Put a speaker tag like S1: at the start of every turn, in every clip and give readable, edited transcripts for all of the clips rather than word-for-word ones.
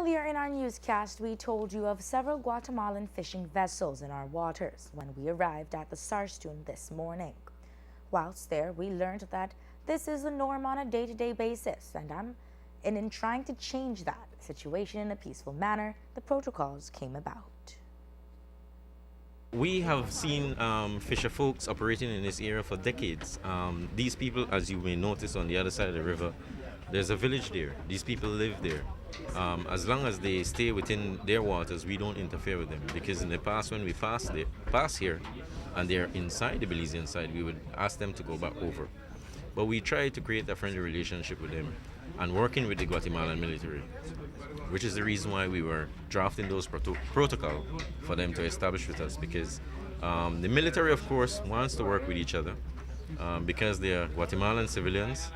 S1: Earlier in our newscast, we told you of several Guatemalan fishing vessels in our waters when we arrived at the Sarstoon this morning. Whilst there, we learned that this is the norm on a day-to-day basis, and in trying to change that situation in a peaceful manner, the protocols came about.
S2: We have seen fisher folks operating in this area for decades. These people, as you may notice on the other side of the river, there's a village there. These people live there. As long as they stay within their waters, we don't interfere with them. Because in the past, when we pass here, and they're inside the Belizean side, we would ask them to go back over. But we try to create a friendly relationship with them and working with the Guatemalan military, which is the reason why we were drafting those protocol for them to establish with us, because the military, of course, wants to work with each other because they are Guatemalan civilians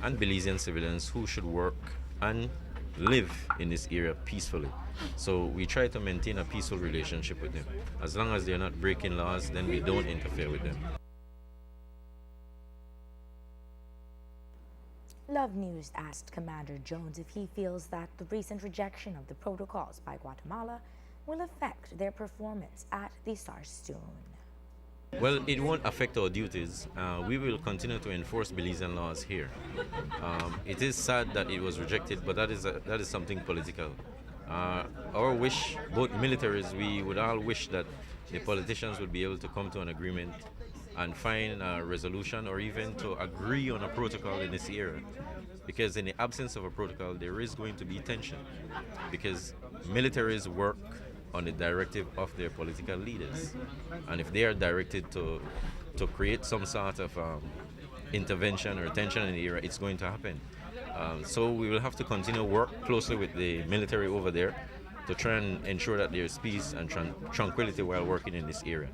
S2: and Belizean civilians who should work and live in this area peacefully. So we try to maintain a peaceful relationship with them. As long as they're not breaking laws, then we don't interfere with them.
S1: Love News asked Commander Jones if he feels that the recent rejection of the protocols by Guatemala will affect their performance at the Sarstoon.
S2: Well, it won't affect our duties. We will continue to enforce Belizean laws here. It is sad that it was rejected, but that is something political. Our wish, both militaries, we would all wish that the politicians would be able to come to an agreement and find a resolution, or even to agree on a protocol in this area. Because in the absence of a protocol, there is going to be tension, because militaries work on the directive of their political leaders. And if they are directed to create some sort of intervention or tension in the area, it's going to happen. So we will have to continue work closely with the military over there to try and ensure that there is peace and tranquility while working in this area.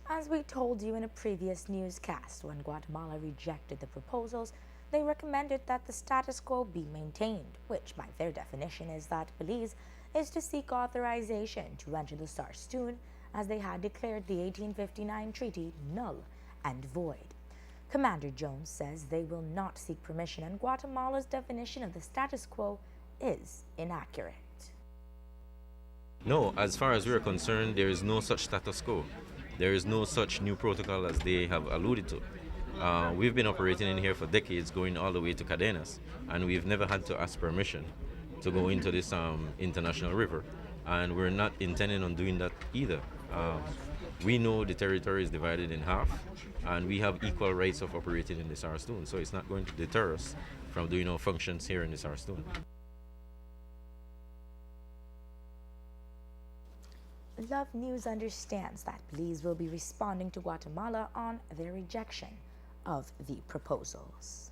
S1: As we told you in a previous newscast, when Guatemala rejected the proposals, they recommended that the status quo be maintained, which by their definition is that Belize is to seek authorization to enter the Sarstoon, as they had declared the 1859 treaty null and void. Commander Jones says they will not seek permission, and Guatemala's definition of the status quo is inaccurate.
S2: No, as far as we're concerned, there is no such status quo. There is no such new protocol as they have alluded to. We've been operating in here for decades, going all the way to Cadenas, and we've never had to ask permission to go into this international river, and we're not intending on doing that either. We know the territory is divided in half, and we have equal rights of operating in the Sarstoon, so it's not going to deter us from doing our functions here in the Sarstoon.
S1: Love News understands that Belize will be responding to Guatemala on their rejection of the proposals.